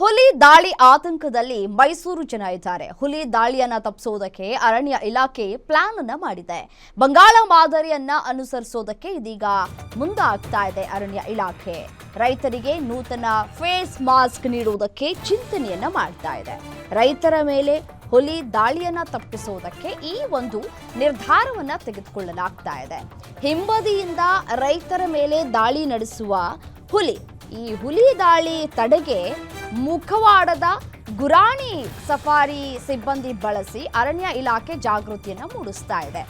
ಹುಲಿ ದಾಳಿ ಆತಂಕದಲ್ಲಿ ಮೈಸೂರು ಜನ ಇದ್ದಾರೆ. ಹುಲಿ ದಾಳಿಯನ್ನ ತಪ್ಪಿಸೋದಕ್ಕೆ ಅರಣ್ಯ ಇಲಾಖೆ ಪ್ಲಾನ್ ಅನ್ನ ಮಾಡಿದೆ. ಬಂಗಾಳ ಮಾದರಿಯನ್ನ ಅನುಸರಿಸೋದಕ್ಕೆ ಇದೀಗ ಮುಂದಾಗ್ತಾ ಇದೆ ಅರಣ್ಯ ಇಲಾಖೆ. ರೈತರಿಗೆ ನೂತನ ಫೇಸ್ ಮಾಸ್ಕ್ ನೀಡುವುದಕ್ಕೆ ಚಿಂತನೆಯನ್ನ ಮಾಡ್ತಾ ಇದೆ. ರೈತರ ಮೇಲೆ ಹುಲಿ ದಾಳಿಯನ್ನ ತಪ್ಪಿಸೋದಕ್ಕೆ ಈ ಒಂದು ನಿರ್ಧಾರವನ್ನ ತೆಗೆದುಕೊಳ್ಳಲಾಗ್ತಾ ಇದೆ. ಹಿಂಬದಿಯಿಂದ ರೈತರ ಮೇಲೆ ದಾಳಿ ನಡೆಸುವ ಹುಲಿ, ಈ ಹುಲಿ ದಾಳಿ ತಡೆಗೆ ಮುಖವಾಡದ ಗುರಾಣಿ ಸಫಾರಿ ಸಿಬ್ಬಂದಿ ಬಳಸಿ ಅರಣ್ಯ ಇಲಾಖೆ ಜಾಗೃತಿಯನ್ನು ಮೂಡಿಸ್ತಾ ಇದೆ.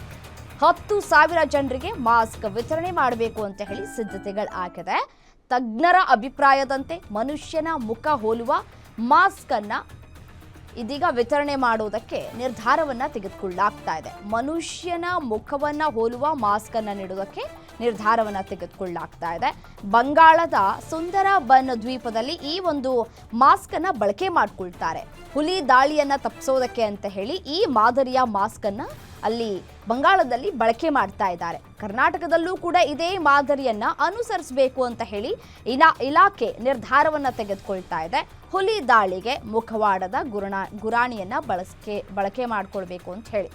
10,000 ಜನರಿಗೆ ಮಾಸ್ಕ್ ವಿತರಣೆ ಮಾಡಬೇಕು ಅಂತ ಹೇಳಿ ಸಿದ್ಧತೆಗಳಾಗಿದೆ. ತಜ್ಞರ ಅಭಿಪ್ರಾಯದಂತೆ ಮನುಷ್ಯನ ಮುಖ ಹೋಲುವ ಮಾಸ್ಕ್ ಅನ್ನ ಇದೀಗ ವಿತರಣೆ ಮಾಡುವುದಕ್ಕೆ ನಿರ್ಧಾರವನ್ನ ತೆಗೆದುಕೊಳ್ಳಲಾಗ್ತಾ ಇದೆ. ಮನುಷ್ಯನ ಮುಖವನ್ನ ಹೋಲುವ ಮಾಸ್ಕ್ ಅನ್ನ ನೀಡುವುದಕ್ಕೆ ನಿರ್ಧಾರವನ್ನ ತೆಗೆದುಕೊಳ್ಳಲಾಗ್ತಾ ಇದೆ. ಬಂಗಾಳದ ಸುಂದರಬನ್ ದ್ವೀಪದಲ್ಲಿ ಈ ಒಂದು ಮಾಸ್ಕ್ ಅನ್ನ ಬಳಕೆ ಮಾಡಿಕೊಳ್ತಾರೆ. ಹುಲಿ ದಾಳಿಯನ್ನ ತಪ್ಪಿಸೋದಕ್ಕೆ ಅಂತ ಹೇಳಿ ಈ ಮಾದರಿಯ ಮಾಸ್ಕ್ ಅನ್ನ ಅಲ್ಲಿ ಬಂಗಾಳದಲ್ಲಿ ಬಳಕೆ ಮಾಡ್ತಾ ಇದ್ದಾರೆ. ಕರ್ನಾಟಕದಲ್ಲೂ ಕೂಡ ಇದೇ ಮಾದರಿಯನ್ನ ಅನುಸರಿಸಬೇಕು ಅಂತ ಹೇಳಿ ಇಲಾಖೆ ತೆಗೆದುಕೊಳ್ತಾ ಇದೆ. ಹುಲಿ ದಾಳಿಗೆ ಮುಖವಾಡದ ಗುರಾಣಿಯನ್ನ ಬಳಕೆ ಮಾಡಿಕೊಳ್ಬೇಕು ಅಂತ ಹೇಳಿ.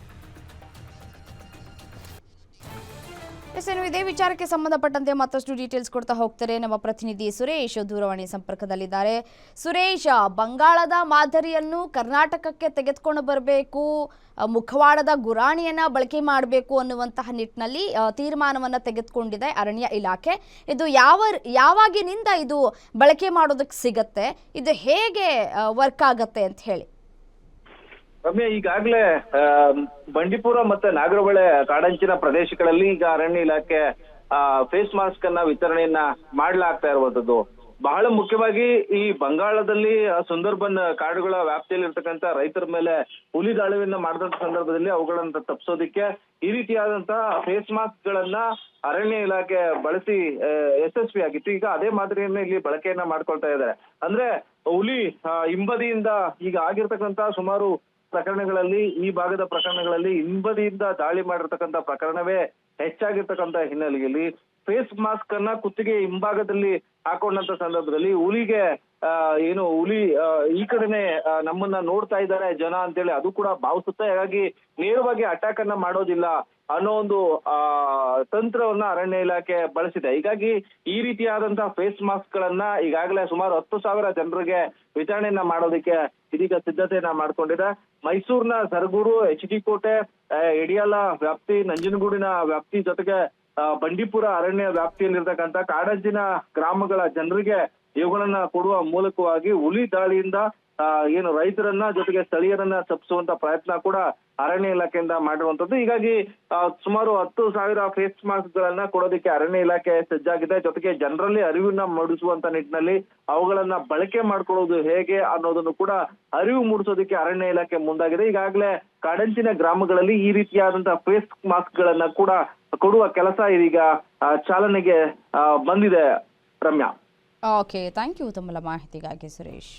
ಇದೇ ವಿಚಾರಕ್ಕೆ ಸಂಬಂಧಪಟ್ಟಂತೆ ಮತ್ತಷ್ಟು ಡೀಟೇಲ್ಸ್ ಕೊಡ್ತಾ ಹೋಗ್ತಾರೆ ನಮ್ಮ ಪ್ರತಿನಿಧಿ ಸುರೇಶ್ ದೂರವಾಣಿ ಸಂಪರ್ಕದಲ್ಲಿದ್ದಾರೆ. ಸುರೇಶ್, ಬಂಗಾಳದ ಮಾದರಿಯನ್ನು ಕರ್ನಾಟಕಕ್ಕೆ ತೆಗೆದುಕೊಂಡು ಬರಬೇಕು, ಮುಖವಾಡದ ಗುರಾಣಿಯನ್ನ ಬಳಕೆ ಮಾಡಬೇಕು ಅನ್ನುವಂತಹ ನಿಟ್ಟಿನಲ್ಲಿ ತೀರ್ಮಾನವನ್ನ ತೆಗೆದುಕೊಂಡಿದೆ ಅರಣ್ಯ ಇಲಾಖೆ. ಇದು ಯಾವಾಗಿನಿಂದ ಇದು ಬಳಕೆ ಮಾಡೋದಕ್ಕೆ ಸಿಗತ್ತೆ, ಇದು ಹೇಗೆ ವರ್ಕ್ ಆಗತ್ತೆ ಅಂತ ಹೇಳಿ? ರಮ್ಯಾ, ಈಗಾಗಲೇ ಬಂಡೀಪುರ ಮತ್ತೆ ನಾಗರಹೊಳೆ ಕಾಡಂಚಿನ ಪ್ರದೇಶಗಳಲ್ಲಿ ಈಗ ಅರಣ್ಯ ಇಲಾಖೆ ಫೇಸ್ ಮಾಸ್ಕ್ ಅನ್ನ ವಿತರಣೆಯನ್ನ ಮಾಡ್ಲಾಗ್ತಾ ಇರುವಂತದ್ದು. ಬಹಳ ಮುಖ್ಯವಾಗಿ ಈ ಬಂಗಾಳದಲ್ಲಿ ಸುಂದರ್ಬನ್ ಕಾಡುಗಳ ವ್ಯಾಪ್ತಿಯಲ್ಲಿ ಇರ್ತಕ್ಕಂಥ ರೈತರ ಮೇಲೆ ಹುಲಿ ದಾಳಿಯನ್ನ ಮಾಡಿದಂತ ಸಂದರ್ಭದಲ್ಲಿ ಅವುಗಳನ್ನ ತಪ್ಪಿಸೋದಿಕ್ಕೆ ಈ ರೀತಿಯಾದಂತಹ ಫೇಸ್ ಮಾಸ್ಕ್ ಗಳನ್ನ ಅರಣ್ಯ ಇಲಾಖೆ ಬಳಸಿ ಯಶಸ್ವಿಯಾಗಿತ್ತು. ಈಗ ಅದೇ ಮಾದರಿಯನ್ನ ಇಲ್ಲಿ ಬಳಕೆಯನ್ನ ಮಾಡ್ಕೊಳ್ತಾ ಇದ್ದಾರೆ. ಅಂದ್ರೆ ಹುಲಿ ಹಿಂಬದಿಯಿಂದ ಈಗ ಆಗಿರ್ತಕ್ಕಂಥ ಸುಮಾರು ಪ್ರಕರಣಗಳಲ್ಲಿ, ಈ ಭಾಗದ ಪ್ರಕರಣಗಳಲ್ಲಿ ಹಿಂಬದಿಯಿಂದ ದಾಳಿ ಮಾಡಿರ್ತಕ್ಕಂಥ ಪ್ರಕರಣವೇ ಹೆಚ್ಚಾಗಿರ್ತಕ್ಕಂಥ ಹಿನ್ನೆಲೆಯಲ್ಲಿ ಫೇಸ್ ಮಾಸ್ಕ್ ಅನ್ನ ಕುತ್ತಿಗೆ ಹಿಂಭಾಗದಲ್ಲಿ ಹಾಕೊಂಡಂತ ಸಂದರ್ಭದಲ್ಲಿ ಹುಲಿಗೆ ಹುಲಿ ಈ ಕಡೆನೆ ನಮ್ಮನ್ನ ನೋಡ್ತಾ ಇದ್ದಾರೆ ಜನ ಅಂತೇಳಿ ಅದು ಕೂಡ ಭಾವಿಸುತ್ತೆ. ಹಾಗಾಗಿ ನೇರವಾಗಿ ಅಟ್ಯಾಕ್ ಅನ್ನ ಮಾಡೋದಿಲ್ಲ ಅನ್ನೋ ಒಂದು ತಂತ್ರವನ್ನ ಅರಣ್ಯ ಇಲಾಖೆ ಬಳಸಿದೆ. ಹೀಗಾಗಿ ಈ ರೀತಿಯಾದಂತಹ ಫೇಸ್ ಮಾಸ್ಕ್ ಗಳನ್ನ ಈಗಾಗಲೇ ಸುಮಾರು 10,000 ಜನರಿಗೆ ವಿತರಣೆಯನ್ನ ಮಾಡೋದಕ್ಕೆ ಇದೀಗ ಸಿದ್ಧತೆಯನ್ನ ಮಾಡ್ಕೊಂಡಿದೆ. ಮೈಸೂರಿನ ಸರಗೂರು, HD ಕೋಟೆ, ಯಡಿಯಾಲ ವ್ಯಾಪ್ತಿ, ನಂಜನಗೂಡಿನ ವ್ಯಾಪ್ತಿ ಜೊತೆಗೆ ಬಂಡೀಪುರ ಅರಣ್ಯ ವ್ಯಾಪ್ತಿಯಲ್ಲಿರ್ತಕ್ಕಂಥ ಕಾಡಂಚಿನ ಗ್ರಾಮಗಳ ಜನರಿಗೆ ಇವುಗಳನ್ನ ಕೊಡುವ ಮೂಲಕವಾಗಿ ಹುಲಿ ದಾಳಿಯಿಂದ ರೈತರನ್ನ ಜೊತೆಗೆ ಸ್ಥಳೀಯರನ್ನ ತಪ್ಪಿಸುವಂತ ಪ್ರಯತ್ನ ಕೂಡ ಅರಣ್ಯ ಇಲಾಖೆಯಿಂದ ಮಾಡಿರುವಂತದ್ದು. ಹೀಗಾಗಿ ಸುಮಾರು 10,000 ಫೇಸ್ ಮಾಸ್ಕ್ ಗಳನ್ನ ಕೊಡೋದಕ್ಕೆ ಅರಣ್ಯ ಇಲಾಖೆ ಸಜ್ಜಾಗಿದೆ. ಜೊತೆಗೆ ಜನರಲ್ಲಿ ಅರಿವನ್ನ ಮೂಡಿಸುವಂತ ನಿಟ್ಟಿನಲ್ಲಿ ಅವುಗಳನ್ನ ಬಳಕೆ ಮಾಡ್ಕೊಳ್ಳೋದು ಹೇಗೆ ಅನ್ನೋದನ್ನು ಕೂಡ ಅರಿವು ಮೂಡಿಸೋದಕ್ಕೆ ಅರಣ್ಯ ಇಲಾಖೆ ಮುಂದಾಗಿದೆ. ಈಗಾಗಲೇ ಕಾಡಂಚಿನ ಗ್ರಾಮಗಳಲ್ಲಿ ಈ ರೀತಿಯಾದಂತಹ ಫೇಸ್ ಮಾಸ್ಕ್ ಗಳನ್ನ ಕೂಡ ಕೊಡುವ ಕೆಲಸ ಇದೀಗ ಚಾಲನೆಗೆ ಬಂದಿದೆ. ರಮ್ಯಾ, ಓಕೆ, ಥ್ಯಾಂಕ್ ಯು ತಮ್ಮ ಮಾಹಿತಿಗಾಗಿ ಸುರೇಶ್.